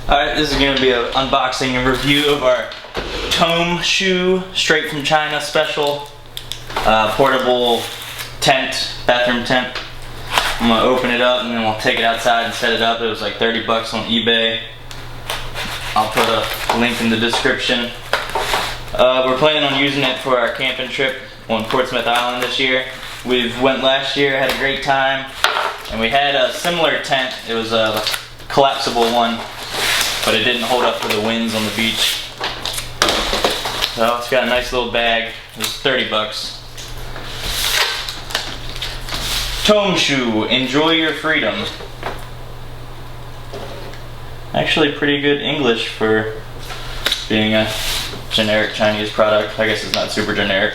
Alright, this is going to be an unboxing and review of our Tomshoo straight from China special portable tent, bathroom tent. I'm going to open it up and then we'll take it outside and set it up. It was like 30 bucks on eBay. I'll put a link in the description. We're planning on using it for our camping trip on Portsmouth Island this year. We went last year, had a great time, and we had a similar tent. It was a collapsible one, but it didn't hold up for the winds on the beach. So it's got a nice little bag. It was 30 bucks. Tomshoo, enjoy your freedom. Actually pretty good English for being a generic Chinese product. I guess it's not super generic,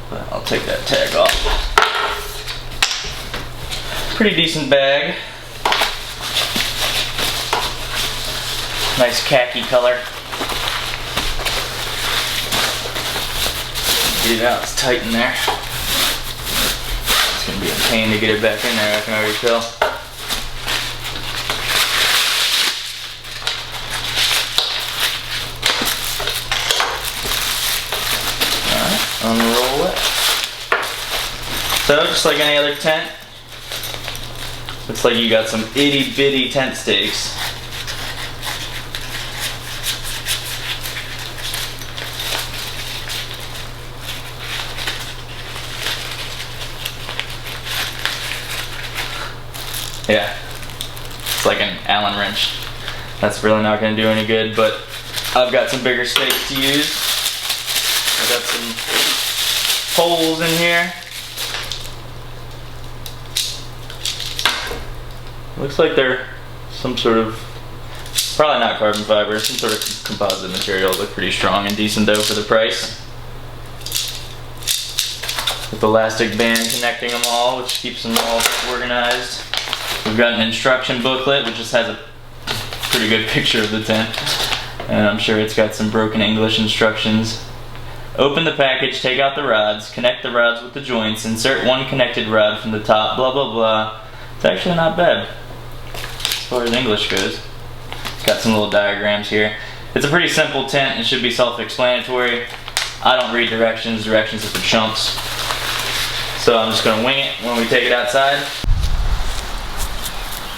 but I'll take that tag off. Pretty decent bag. Nice khaki color. Get it out, it's tight in there. It's gonna be a pain to get it back in there, I can already tell. Alright, unroll it. So, just like any other tent, looks like you got some itty bitty tent stakes. Yeah, it's like an Allen wrench. That's really not going to do any good, but I've got some bigger stakes to use. I've got some holes in here. Looks like they're some sort of, probably not carbon fiber, some sort of composite material. Look pretty strong and decent though for the price. With the elastic band connecting them all, which keeps them all organized. We've got an instruction booklet which just has a pretty good picture of the tent, and I'm sure it's got some broken English instructions. Open the package, take out the rods, connect the rods with the joints, insert one connected rod from the top, blah blah blah. It's actually not bad as far as English goes. It's got some little diagrams here. It's a pretty simple tent, it should be self-explanatory. I don't read directions, directions are for chumps. So I'm just going to wing it when we take it outside.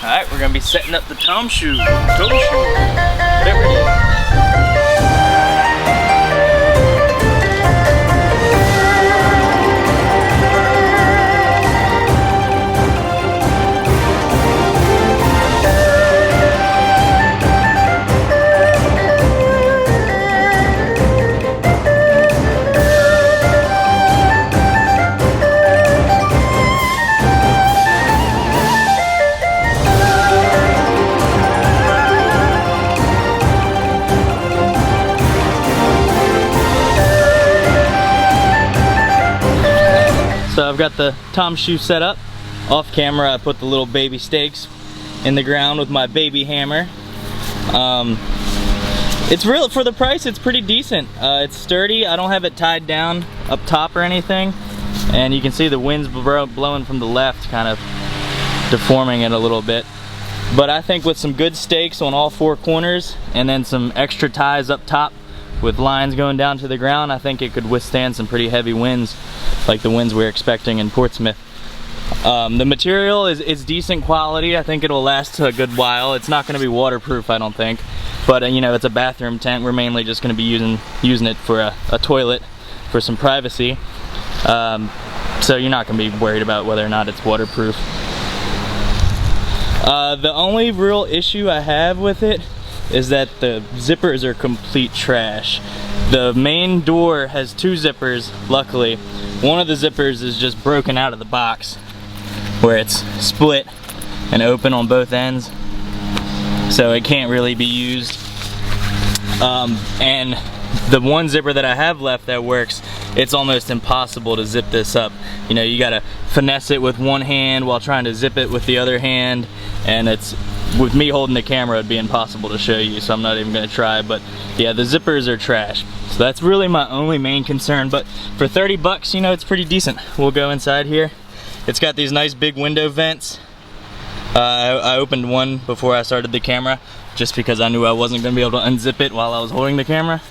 Alright, we're going to be setting up the Tomshoo, whatever it is. So I've got the Tomshoo set up. Off camera I put the little baby stakes in the ground with my baby hammer. It's real for the price, it's pretty decent. It's sturdy. I don't have it tied down up top or anything. And you can see the wind's blowing from the left, kind of deforming it a little bit. But I think with some good stakes on all four corners and then some extra ties up top with lines going down to the ground, I think it could withstand some pretty heavy winds, like the winds we're expecting in Portsmouth. The material is decent quality. I think it'll last a good while. It's not going to be waterproof, I don't think, but you know, it's a bathroom tent. We're mainly just going to be using it for a toilet for some privacy, so you're not going to be worried about whether or not it's waterproof. The only real issue I have with it is that the zippers are complete trash. The main door has two zippers, luckily. One of the zippers is just broken out of the box, where it's split and open on both ends, so it can't really be used. And the one zipper that I have left that works, it's almost impossible to zip this up. You know, you gotta finesse it with one hand while trying to zip it with the other hand, and it's, with me holding the camera, it'd be impossible to show you, so I'm not even gonna try. But yeah, the zippers are trash. So that's really my only main concern, but for 30 bucks, you know, it's pretty decent. We'll go inside here. It's got these nice big window vents I opened one before I started the camera, just because I knew I wasn't going to be able to unzip it while I was holding the camera.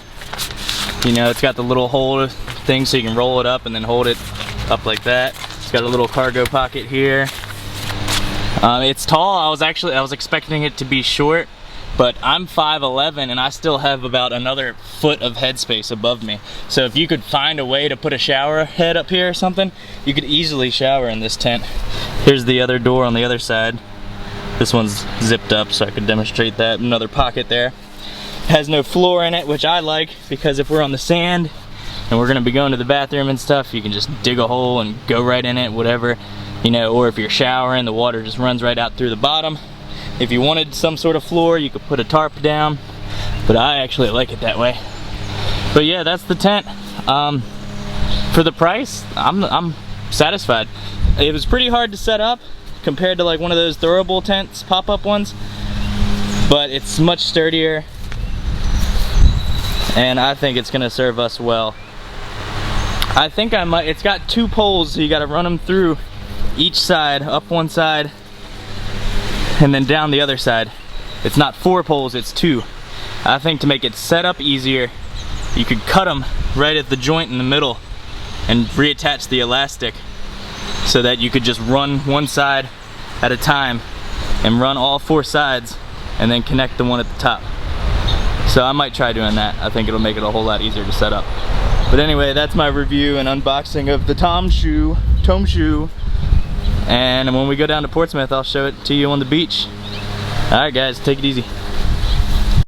You know, it's got the little hole thing so you can roll it up and then hold it up like that. It's got a little cargo pocket here. It's tall. I was expecting it to be short, but I'm 5'11" and I still have about another foot of headspace above me. So if you could find a way to put a shower head up here or something, you could easily shower in this tent. Here's the other door on the other side. This one's zipped up so I could demonstrate that. Another pocket there. Has no floor in it, which I like, because if we're on the sand and we're gonna be going to the bathroom and stuff, you can just dig a hole and go right in it, whatever, you know, or if you're showering, the water just runs right out through the bottom. If you wanted some sort of floor, you could put a tarp down, but I actually like it that way. But yeah, that's the tent. For the price, I'm satisfied. It was pretty hard to set up compared to like one of those throwable tents, pop-up ones, but it's much sturdier, and I think it's gonna serve us well. I think I might, it's got 2 poles, so you gotta run them through each side, up one side, and then down the other side. It's not 4 poles, it's 2. I think to make it set up easier, you could cut them right at the joint in the middle and reattach the elastic so that you could just run one side at a time and run all 4 sides and then connect the one at the top. So I might try doing that. I think it'll make it a whole lot easier to set up. But anyway, that's my review and unboxing of the Tomshoo. And when we go down to Portsmouth, I'll show it to you on the beach. Alright guys, take it easy.